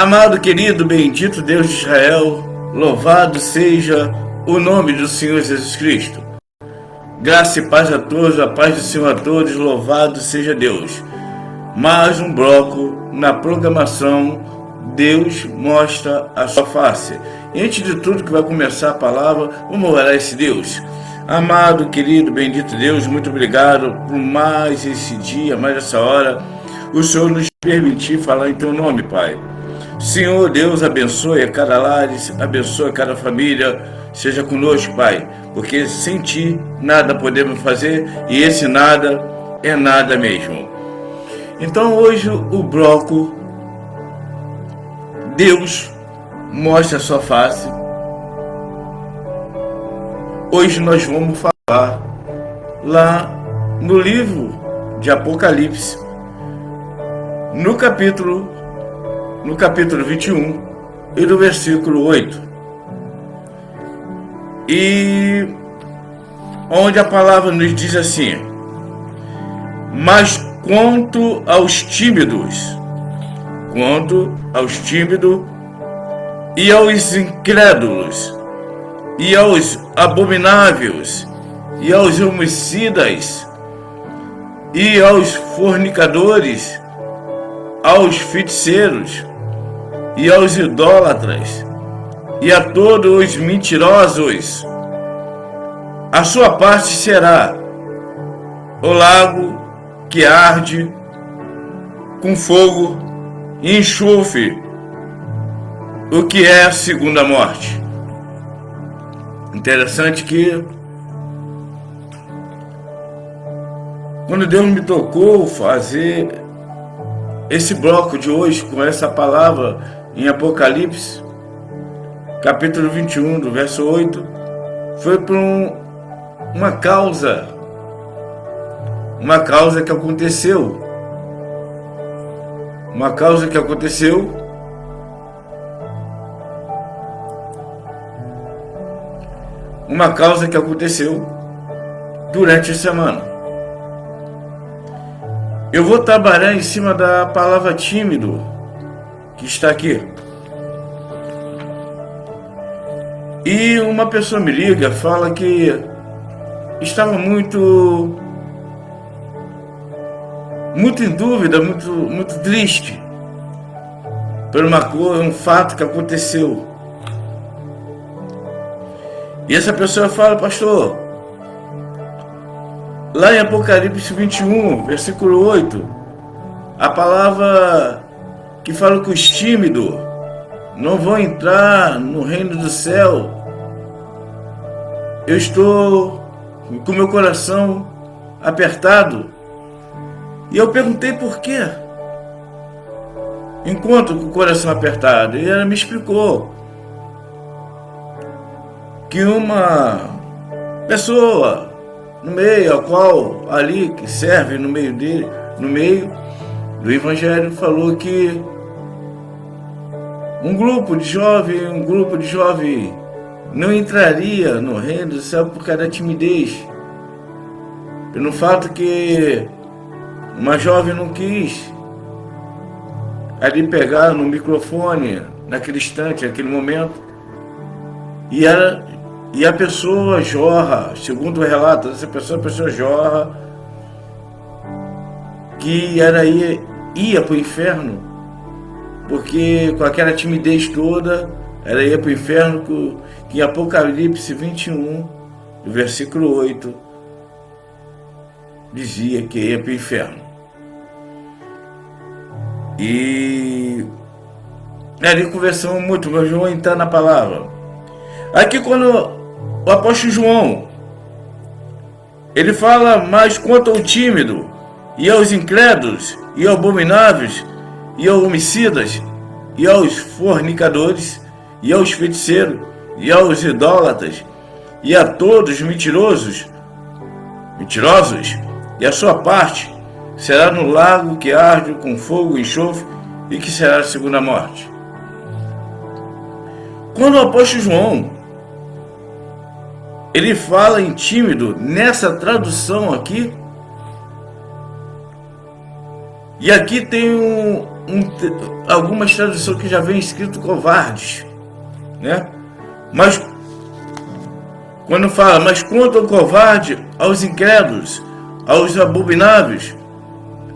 Amado, querido, bendito Deus de Israel, louvado seja o nome do Senhor Jesus Cristo. Graça e paz a todos, a paz do Senhor a todos, louvado seja Deus. Mais um bloco na programação Deus mostra a sua face. E antes de tudo que vai começar a palavra, vamos orar a esse Deus. Amado, querido, bendito Deus, muito obrigado por mais esse dia, mais essa hora. O Senhor nos permitir falar em teu nome, Pai. Senhor Deus, abençoe a cada lar, abençoe a cada família, seja conosco, Pai, porque sem Ti nada podemos fazer e esse nada é nada mesmo. Então hoje o bloco Deus mostra a sua face. Hoje nós vamos falar lá no livro de Apocalipse, no capítulo 21 e do versículo 8. E onde a palavra nos diz assim: mas quanto aos tímidos e aos incrédulos e aos abomináveis e aos homicidas e aos fornicadores, aos feiticeiros e aos idólatras e a todos os mentirosos, a sua parte será o lago que arde com fogo e enxofre, o que é a segunda morte. Interessante que quando Deus me tocou fazer esse bloco de hoje com essa palavra em Apocalipse, capítulo 21, do verso 8, foi por uma causa que aconteceu. Uma causa que aconteceu durante a semana. Eu vou trabalhar em cima da palavra tímido, que está aqui. E uma pessoa me liga, fala que estava muito em dúvida, muito triste por um fato que aconteceu. E essa pessoa fala: pastor, lá em Apocalipse 21, versículo 8, a palavra que fala que os tímidos não vão entrar no reino do céu. Eu estou com meu coração apertado. E eu perguntei por quê. Enquanto com o coração apertado, e ela me explicou que uma pessoa no meio, a qual ali que serve no meio do evangelho, falou que um grupo de jovens não entraria no reino do céu por causa da timidez, pelo fato que uma jovem não quis ali pegar no microfone naquele instante, naquele momento, e a pessoa jorra, segundo o relato dessa pessoa, a pessoa jorra, que ia para o inferno, porque com aquela timidez toda, ela ia para o inferno, que em Apocalipse 21, do versículo 8, dizia que ia para o inferno. E ali conversamos muito, mas vamos entrar na palavra. Aqui quando o apóstolo João, ele fala: mas quanto ao tímido, e aos incrédulos, e aos abomináveis, e aos homicidas, e aos fornicadores, e aos feiticeiros, e aos idólatras, e a todos os mentirosos, e a sua parte será no lago que arde com fogo e enxofre, e que será a segunda morte. Quando o apóstolo João ele fala em tímido, nessa tradução aqui, E aqui tem algumas traduções que já vem escrito covardes, né? Mas quando fala, mas quanto ao covarde, aos incrédulos, aos abomináveis,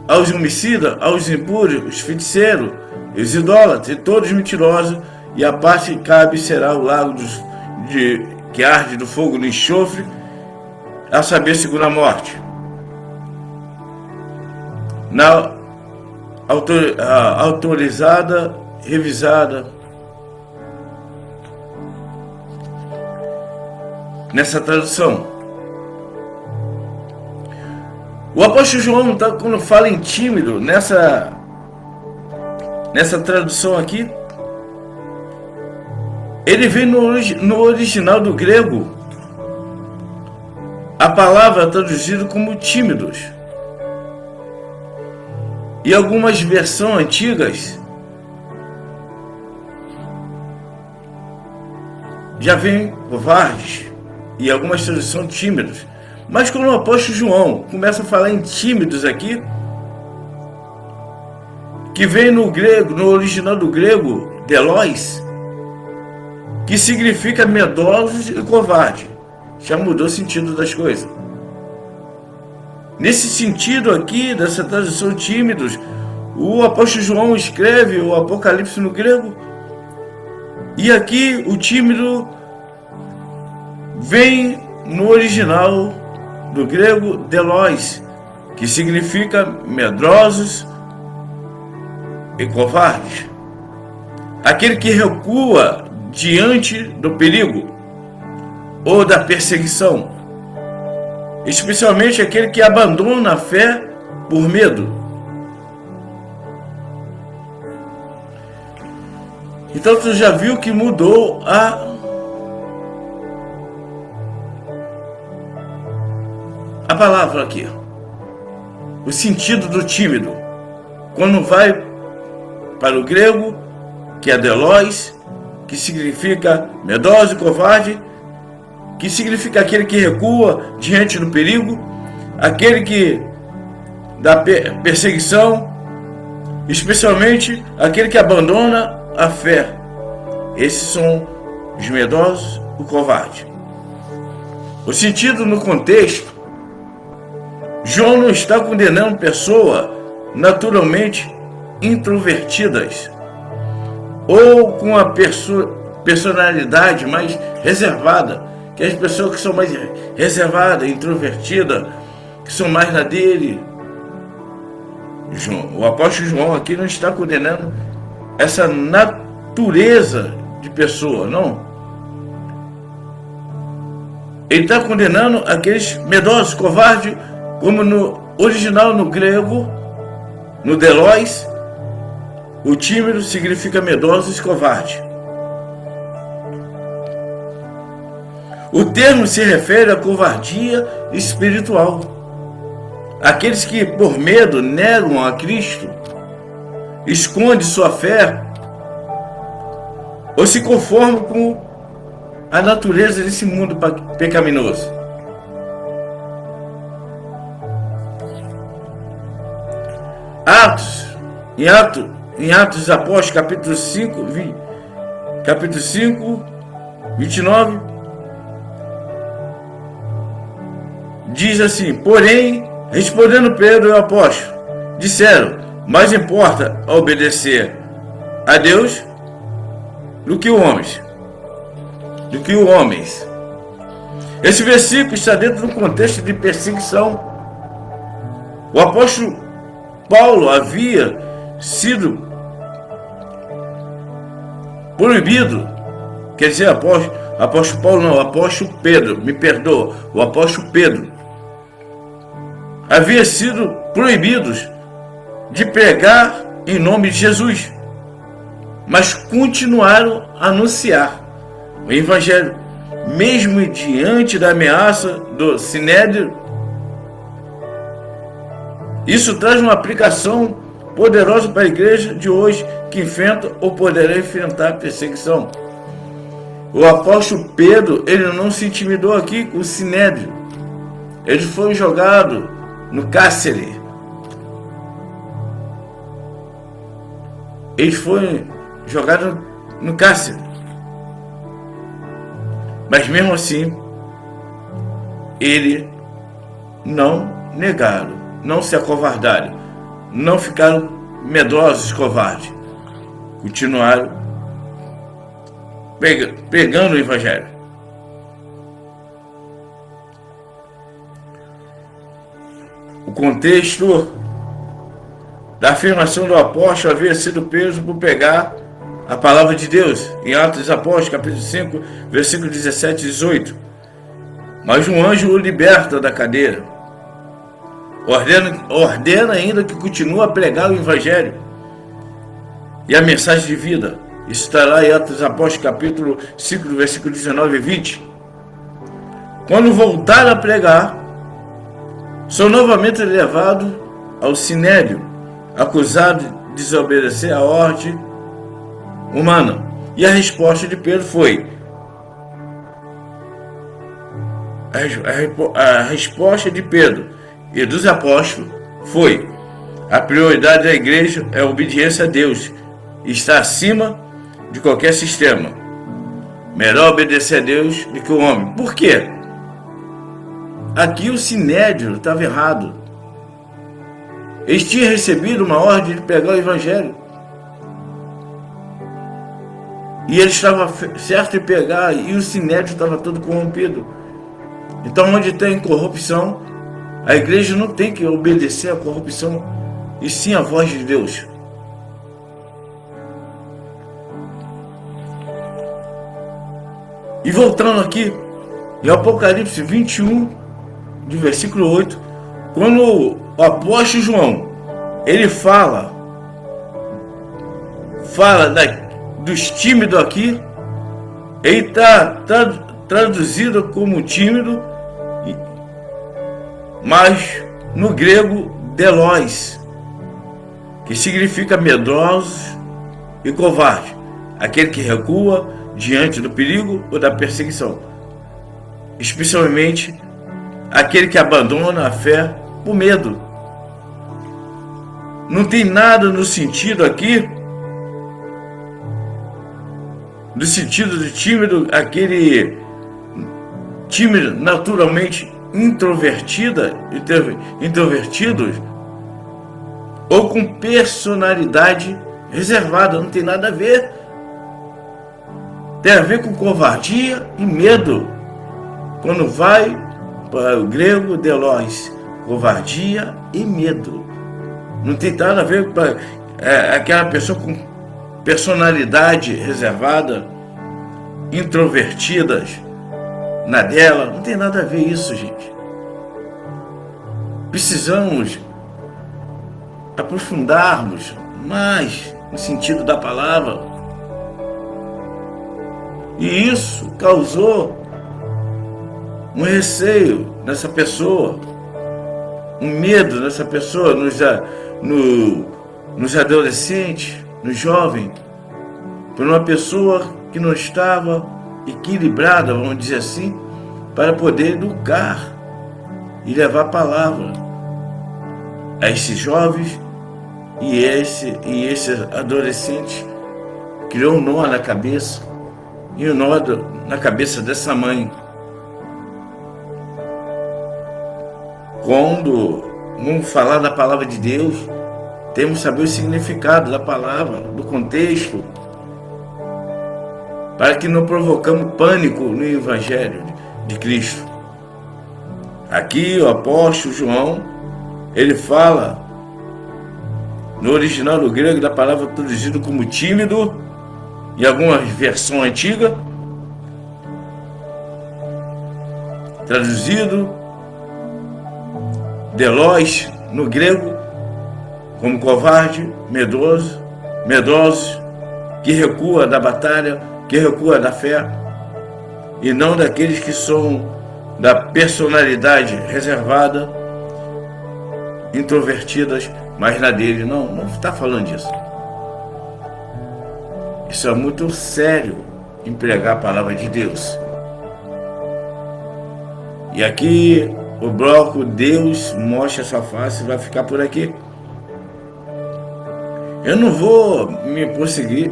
aos homicidas, aos impuros, os feiticeiros, os idólatras e todos mentirosos, e a parte que cabe será o lago que arde do fogo do enxofre, a saber, segunda morte. Autorizada, revisada nessa tradução. O apóstolo João, quando fala em tímido, nessa tradução aqui, ele vem no original do grego, a palavra traduzida como tímidos. E algumas versões antigas já vem covardes, e algumas traduções tímidos. Mas quando o apóstolo João começa a falar em tímidos aqui, que vem no grego, no original do grego, delois, que significa medrosos e covarde, já mudou o sentido das coisas. Nesse sentido aqui, dessa tradução tímidos, o apóstolo João escreve o Apocalipse no grego, e aqui o tímido vem no original do grego delois, que significa medrosos e covardes. Aquele que recua diante do perigo ou da perseguição, especialmente aquele que abandona a fé por medo. Então tu já viu que mudou a palavra aqui, o sentido do tímido, quando vai para o grego, que é delois, que significa medroso e covarde, que significa aquele que recua diante do perigo, aquele que da perseguição, especialmente aquele que abandona a fé. Esses são os medrosos e o covarde. O sentido no contexto, João não está condenando pessoas naturalmente introvertidas ou com a personalidade mais reservada, que as pessoas que são mais reservadas, introvertidas, que são mais na dele. O apóstolo João aqui não está condenando essa natureza de pessoa, não. Ele está condenando aqueles medrosos, covardes, como no original no grego, no delois, o tímido significa medroso e covarde. O termo se refere à covardia espiritual. Aqueles que, por medo, negam a Cristo, escondem sua fé, ou se conformam com a natureza desse mundo pecaminoso. Em Atos dos Apóstolos, capítulo 5, 29, diz assim: porém, respondendo Pedro e o apóstolo, disseram: mais importa obedecer a Deus do que homens. Esse versículo está dentro do contexto de perseguição. O apóstolo Paulo havia sido proibido, quer dizer, apóstolo Paulo não, apóstolo Pedro, me perdoa, o apóstolo Pedro havia sido proibidos de pregar em nome de Jesus, mas continuaram a anunciar o evangelho, mesmo diante da ameaça do Sinédrio. Isso traz uma aplicação poderosa para a igreja de hoje, que enfrenta ou poderá enfrentar perseguição. O apóstolo Pedro, ele não se intimidou aqui com o Sinédrio. Ele foi jogado no cárcere. eles foram jogados no cárcere. Mas mesmo assim, eles não negaram, não se acovardaram, não ficaram medrosos, covardes. Continuaram pregando o Evangelho. O contexto da afirmação do apóstolo havia sido preso por pregar a palavra de Deus, em Atos dos Apóstolos, capítulo 5, versículo 17 e 18. Mas um anjo o liberta da cadeira. Ordena ainda que continue a pregar o Evangelho e a mensagem de vida. Isso está lá em Atos dos Apóstolos, capítulo 5, versículo 19 e 20. Quando voltar a pregar, são novamente levados ao sinédrio, acusados de desobedecer a ordem humana. E a resposta de Pedro foi: a resposta de Pedro e dos apóstolos foi: a prioridade da igreja é a obediência a Deus, e está acima de qualquer sistema. Melhor obedecer a Deus do que o homem. Por quê? Aqui o sinédrio estava errado. Eles tinham recebido uma ordem de pregar o Evangelho, e eles estavam certos em pegar, e o sinédrio estava todo corrompido. Então, onde tem corrupção, a igreja não tem que obedecer à corrupção, e sim à voz de Deus. E voltando aqui, em Apocalipse 21, de versículo 8, quando o apóstolo João, ele fala dos tímidos aqui, ele está traduzido como tímido, mas no grego delos, que significa medrosos e covarde, aquele que recua diante do perigo ou da perseguição, especialmente aquele que abandona a fé por medo. Não tem nada no sentido aqui, no sentido do tímido, aquele tímido naturalmente introvertidos, ou com personalidade reservada. Não tem nada a ver. Tem a ver com covardia e medo. Quando vai para o grego delos, covardia e medo. Não tem nada a ver com aquela pessoa com personalidade reservada, introvertidas na dela. Não tem nada a ver isso, gente. Precisamos aprofundarmos mais no sentido da palavra. E isso causou um receio nessa pessoa, um medo nessa pessoa, nos adolescentes, nos jovens, por uma pessoa que não estava equilibrada, vamos dizer assim, para poder educar e levar a palavra a esses jovens, e esse adolescente criou um nó na cabeça, e um nó na cabeça dessa mãe. Quando vamos falar da palavra de Deus, temos que saber o significado da palavra, do contexto, para que não provocamos pânico no Evangelho de Cristo. Aqui o apóstolo João, ele fala no original do grego da palavra traduzida como tímido, em alguma versão antiga, traduzido delos no grego como covarde, medroso, que recua da batalha, que recua da fé, e não daqueles que são da personalidade reservada, introvertidas, mas na dele. Não está falando disso. Isso é muito sério em pregar a palavra de Deus. E aqui o bloco Deus mostra sua face vai ficar por aqui. Eu não vou me prosseguir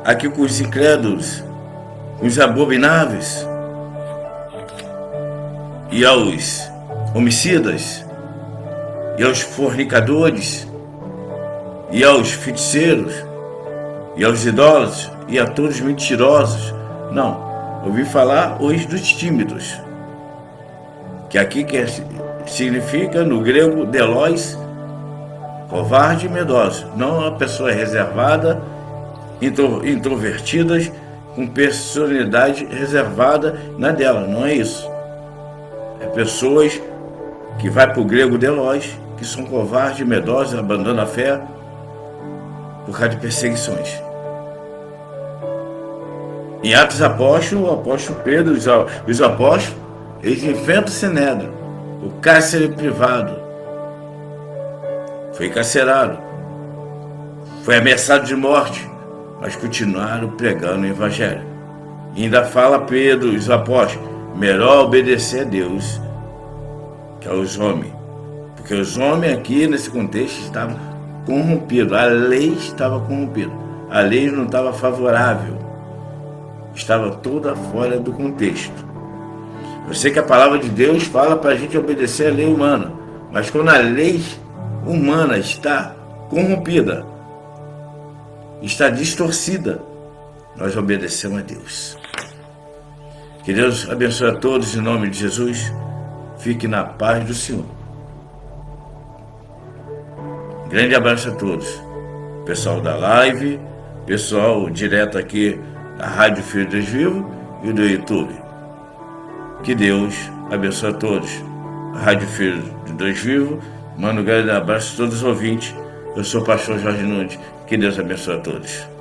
aqui com os incrédulos, com os abomináveis e aos homicidas e aos fornicadores e aos feiticeiros e aos idólatras e a todos os mentirosos. Não, ouvi falar hoje dos tímidos, que aqui significa no grego delos, covarde e medroso. Não a pessoa reservada, introvertidas, com personalidade reservada na dela, não é isso. É pessoas que vai para o grego delos, que são covardes e medrosos, abandonam a fé por causa de perseguições. Em Atos Apóstolos, o apóstolo Pedro e os apóstolos, eles enfrentam o Sinédrio, o cárcere privado. Foi encarcerado, foi ameaçado de morte, mas continuaram pregando o Evangelho. E ainda fala Pedro e os apóstolos, melhor obedecer a Deus que aos homens. Porque os homens aqui, nesse contexto, estavam corrompidos. A lei estava corrompida. A lei não estava favorável. Estava toda fora do contexto. Eu sei que a palavra de Deus fala para a gente obedecer a lei humana. Mas quando a lei humana está corrompida, está distorcida, nós obedecemos a Deus. Que Deus abençoe a todos em nome de Jesus. Fique na paz do Senhor. Grande abraço a todos. Pessoal da live, pessoal direto aqui da Rádio Filho de Deus Vivo e do YouTube. Que Deus abençoe a todos. A Rádio Filho de Deus Vivo, mando um grande abraço a todos os ouvintes. Eu sou o pastor Jorge Nunes. Que Deus abençoe a todos.